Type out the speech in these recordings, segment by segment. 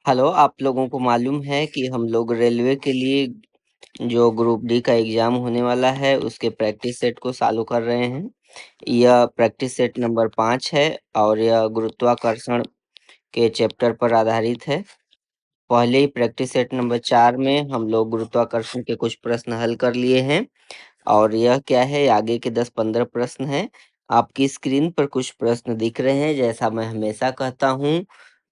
Hello, आप लोगों को मालूम है कि हम लोग रेलवे के लिए जो ग्रुप डी का एग्ज़ाम होने वाला है, उसके प्रैक्टिस सेट को चालू कर रहे हैं। यह प्रैक्टिस सेट नंबर 5 है और यह गुरुत्वाकर्षण के चैप्टर पर आधारित है। पहले ही प्रैक्टिस सेट नंबर 4 में हम लोग गुरुत्वाकर्षण के कुछ प्रश्न हल कर लिए हैं और यह क्या है, आगे के 10-15 प्रश्न हैं। आपकी स्क्रीन पर कुछ प्रश्न दिख रहे हैं। जैसा मैं हमेशा कहता हूँ,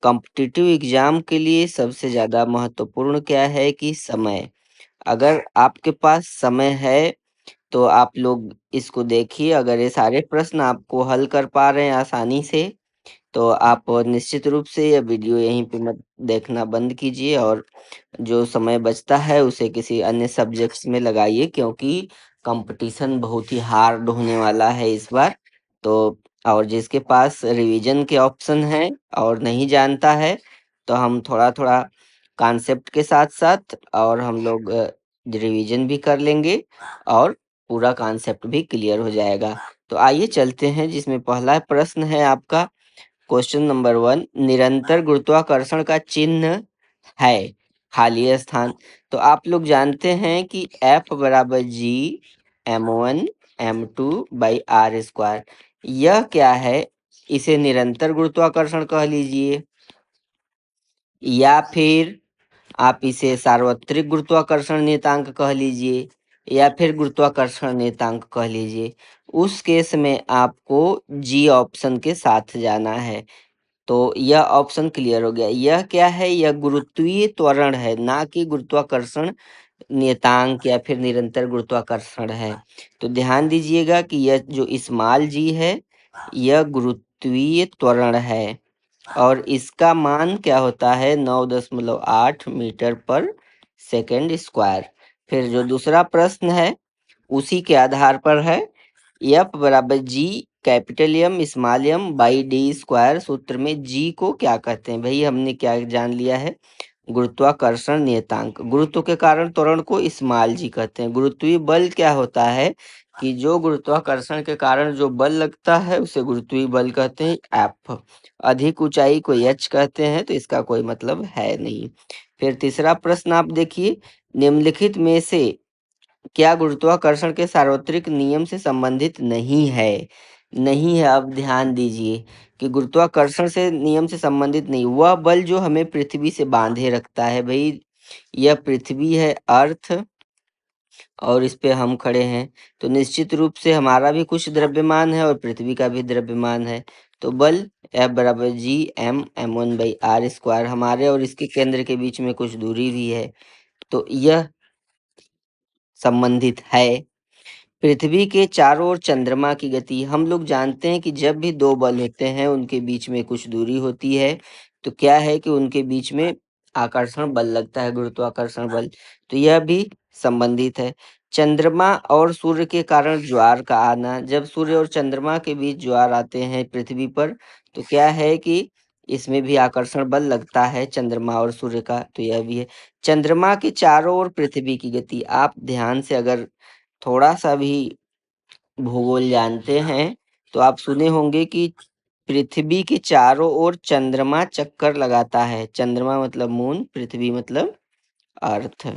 कॉम्पिटिटिव एग्ज़ाम के लिए सबसे ज़्यादा महत्वपूर्ण क्या है कि समय। अगर आपके पास समय है, तो आप लोग इसको देखिए। अगर ये सारे प्रश्न आपको हल कर पा रहे हैं आसानी से, तो आप निश्चित रूप से यह वीडियो यहीं पे मत देखना बंद कीजिए और जो समय बचता है उसे किसी अन्य सब्जेक्ट्स में लगाइए, क्योंकि कंपटीशन बहुत ही हार्ड होने वाला है इस बार। तो और जिसके पास रिवीजन के ऑप्शन हैं और नहीं जानता है, तो हम थोड़ा-थोड़ा कॉन्सेप्ट के साथ-साथ और हम लोग रिवीजन भी कर लेंगे और पूरा कॉन्सेप्ट भी क्लियर हो जाएगा। तो आइए चलते हैं, जिसमें पहला प्रश्न है आपका क्वेश्चन नंबर 1, निरंतर गुरुत्वाकर्षण का चिन्ह है खाली स्थान। तो आप लोग जानते हैं कि F बराबर जी m1 m2 by r square. यह क्या है? इसे निरंतर गुरुत्वाकर्षण कह लीजिए, या फिर आप इसे सार्वत्रिक गुरुत्वाकर्षण नियतांक कह लीजिए, या फिर गुरुत्वाकर्षण नियतांक कह लीजिए। उस केस में आपको जी ऑप्शन के साथ जाना है। तो यह ऑप्शन क्लियर हो गया। यह क्या है? यह गुरुत्वीय त्वरण है, ना कि गुरुत्वाकर्षण नियतांक या फिर निरंतर गुरुत्वाकर्षण है। तो ध्यान दीजिएगा कि यह जो स्मॉल जी है, यह गुरुत्वीय त्वरण है और इसका मान क्या होता है? 9.8 मीटर पर सेकंड स्क्वायर। फिर जो दूसरा प्रश्न है, उसी के आधार पर है। एफ बराबर G capital M small M by D square. सूत्र में जी को क्या कहते हैं? भाई हमने क्या जान लिया है? गुरुत्वाकर्षण नियतांक। गुरुत्व के कारण त्वरण को स्मॉल जी कहते हैं। गुरुत्वीय बल क्या होता है कि जो गुरुत्वाकर्षण के कारण जो बल लगता है उसे गुरुत्वीय बल कहते हैं, एफ। अधिक ऊंचाई को एच कहते हैं, तो इसका कोई मतलब है नहीं। फिर तीसरा प्रश्न आप देखिए, निम्नलिखित में से क्या गुरुत्वाकर्षण के सार्वत्रिक नियम से संबंधित नहीं है? नहीं है। अब ध्यान दीजिए कि गुरुत्वाकर्षण से नियम से संबंधित नहीं, वह बल जो हमें पृथ्वी से बांधे रखता है। भाई यह पृथ्वी है, अर्थ, और इस पे हम खड़े हैं, तो निश्चित रूप से हमारा भी कुछ द्रव्यमान है और पृथ्वी का भी द्रव्यमान है। तो बल F बराबर G m m1 by r square. हमारे और इसके केंद्र के बीच में कुछ दूरी भी है, तो यह संबंधित है। पृथ्वी के चारों ओर चंद्रमा की गति। हम लोग जानते हैं कि जब भी दो बल होते हैं उनके बीच में कुछ दूरी होती है, तो क्या है कि उनके बीच में आकर्षण बल लगता है, गुरुत्वाकर्षण बल। तो यह भी संबंधित है। चंद्रमा और सूर्य के कारण ज्वार का आना। जब सूर्य और चंद्रमा के बीच ज्वार आते हैं पृथ्वी पर, तो क्या है कि इसमें भी आकर्षण बल लगता है, चंद्रमा और सूर्य का। तो यह भी है। चंद्रमा के चारों ओर पृथ्वी की गति। आप ध्यान से अगर थोड़ा सा भी भूगोल जानते हैं, तो आप सुने होंगे कि पृथ्वी के चारों ओर चंद्रमा चक्कर लगाता है। चंद्रमा मतलब मून, पृथ्वी मतलब अर्थ।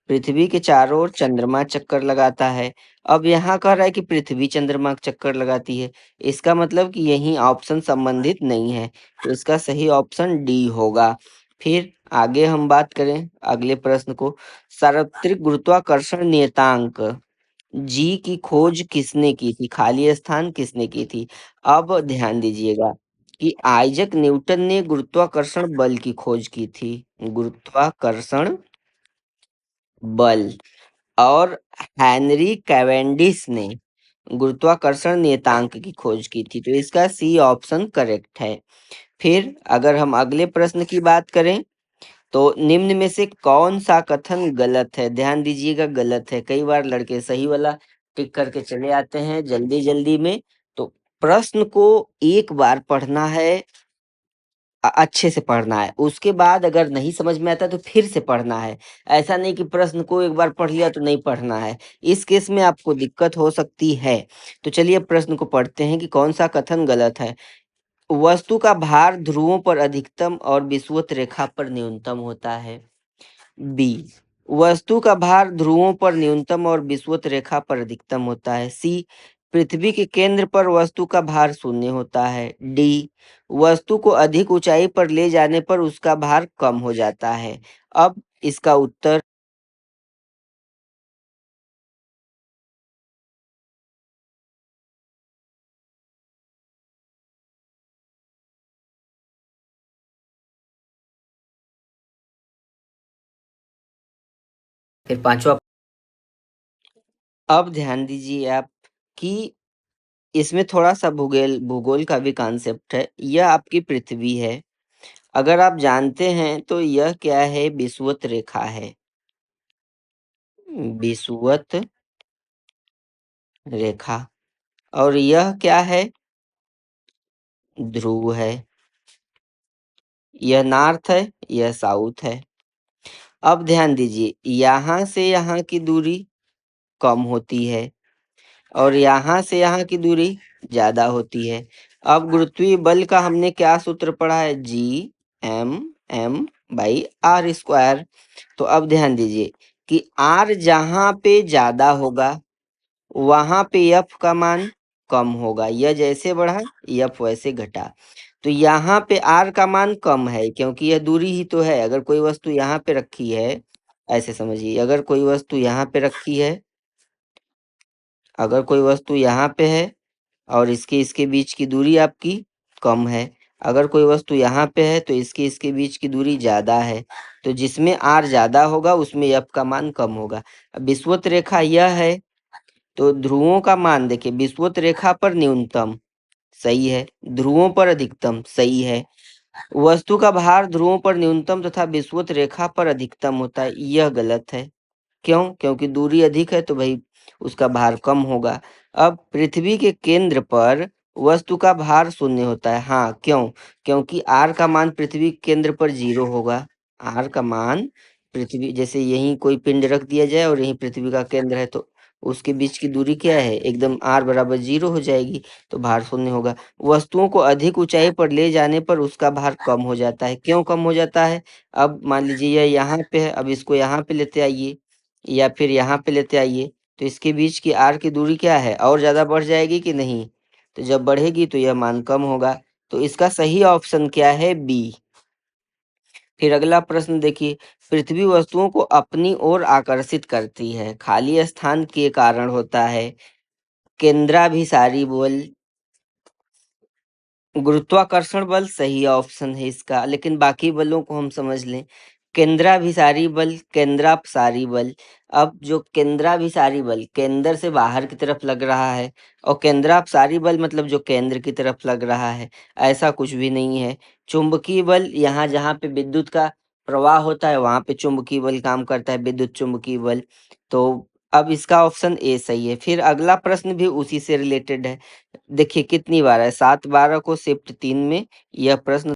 पृथ्वी के चारों ओर चंद्रमा चक्कर लगाता है। अब यहाँ कह रहा है कि पृथ्वी चंद्रमा का चक्कर लगाती है। इसका मतलब कि यही ऑप्शन संबंधित नहीं है, तो इसका सही ऑप्शन डी होगा। फिर आगे हम बात करें अगले प्रश्न को, सार्वत्रिक गुरुत्वाकर्षण नियतांक जी की खोज किसने की थी? खाली स्थान किसने की थी? अब ध्यान दीजिएगा कि आइजक न्यूटन ने गुरुत्वाकर्षण बल की खोज की थी। गुरुत्वाकर्षण बल। और हेनरी कैवेंडिश ने गुरुत्वाकर्षण नियतांक की खोज की थी। तो इसका सी ऑप्शन करेक्ट है। फिर अगर हम अगले प्रश्न की बात करें, तो निम्न में से कौन सा कथन गलत है? ध्यान दीजिएगा, गलत है। कई बार लड़के सही वाला टिक करके चले आते हैं जल्दी जल्दी में। तो प्रश्न को एक बार पढ़ना है, अच्छे से पढ़ना है। उसके बाद अगर नहीं समझ में आता तो फिर से पढ़ना है। ऐसा नहीं कि प्रश्न को एक बार पढ़ लिया तो नहीं पढ़ना है। इस केस में आपको दिक्कत हो सकती है। तो चलिए प्रश्न को पढ़ते हैं कि कौन सा कथन गलत है। वस्तु का भार ध्रुवों पर अधिकतम और विषुवत रेखा पर न्यूनतम होता है। बी, वस्तु का भार ध्रुवों पर न्यूनतम और विषुवत रेखा पर अधिकतम होता है। सी, पृथ्वी के केंद्र पर वस्तु का भार शून्य होता है। डी, वस्तु को अधिक ऊंचाई पर ले जाने पर उसका भार कम हो जाता है। अब इसका उत्तर फिर पांचवा। अब ध्यान दीजिए आप कि इसमें थोड़ा-सा भूगोल भूगोल का भी कॉन्सेप्ट है। यह आपकी पृथ्वी है। अगर आप जानते हैं तो यह क्या है? विषुवत रेखा है। विषुवत रेखा। और यह क्या है? ध्रुव है। यह नॉर्थ है, यह साउथ है। अब ध्यान दीजिए, यहाँ से यहाँ की दूरी कम होती है और यहाँ से यहाँ की दूरी ज़्यादा होती है। अब गुरुत्वीय बल का हमने क्या सूत्र पढ़ा है? Gm/r²। तो अब ध्यान दीजिए कि r जहाँ पे ज़्यादा होगा, वहाँ पे F का मान कम होगा। यह जैसे बढ़ा, F वैसे घटा। तो यहाँ पे r का मान कम है क्योंकि यह दूरी ही तो है। अगर कोई वस्तु यहाँ पे रखी है, ऐसे समझिए, अगर कोई वस्तु यहाँ पे रखी है, अगर कोई वस्तु यहाँ पे है और इसके इसके बीच की दूरी आपकी कम है। अगर कोई वस्तु यहाँ पे है तो इसके इसके बीच की दूरी ज़्यादा है। तो जिसमें r ज़्यादा होगा उसमें F का मान कम होगा। अब विषुवत रेखा यह है, तो ध्रुवों का मान देखिए, विषुवत रेखा पर न्यूनतम सही है, ध्रुवों पर अधिकतम सही है। वस्तु का भार ध्रुवों पर न्यूनतम तथा विषुवत रेखा पर अधिकतम होता है, यह गलत है। क्यों? क्योंकि दूरी अधिक है तो भाई उसका भार कम होगा। अब पृथ्वी के केंद्र पर वस्तु का भार शून्य होता है। हाँ, क्यों? क्योंकि r का मान पृथ्वी के केंद्र पर 0 होगा। r का मान पृथ्वी, जैसे यहीं कोई पिंड रख दिया जाए और यहीं पृथ्वी का केंद्र है तो उसके बीच की दूरी क्या है? एकदम r बराबर 0 हो जाएगी, तो भार शून्य होगा। वस्तुओं को अधिक ऊंचाई पर ले जाने पर उसका भार कम हो जाता है। क्यों कम हो जाता है? अब मान लीजिए यह यहाँ पे है, अब इसको यहाँ पे लेते आइए या फिर यहाँ पे लेते आइए, तो इसके बीच की r की दूरी क्या है? और ज़्यादा बढ़ जाएगी कि नहीं? तो जब बढ़ेगी तो यह मान कम होगा। तो इसका सही ऑप्शन क्या है? बी। फिर अगला प्रश्न देखिए, पृथ्वी वस्तुओं को अपनी ओर आकर्षित करती है, खाली स्थान के कारण होता है। केंद्राभिसारी बल, गुरुत्वाकर्षण बल सही ऑप्शन है इसका, लेकिन बाकी बलों को हम समझ लें। केंद्राभिसारी बल, केंद्रापसारी बल। अब जो केंद्राभिसारी बल केंद्र से बाहर की तरफ लग रहा है और केंद्रापसारी बल मतलब जो केंद्र की तरफ लग रहा है, ऐसा कुछ भी नहीं है। चुंबकीय बल, यहाँ जहाँ पे विद्युत का प्रवाह होता है वहाँ पे चुंबकीय बल काम करता है, विद्युत चुंबकीय बल। तो अब इसका ऑप्शन ए सही है। फिर अगला प्रश्न भी उसी से रिलेटेड है। देखिए कितनी बार है, 7/12 को शिफ्ट 3 में यह प्रश्न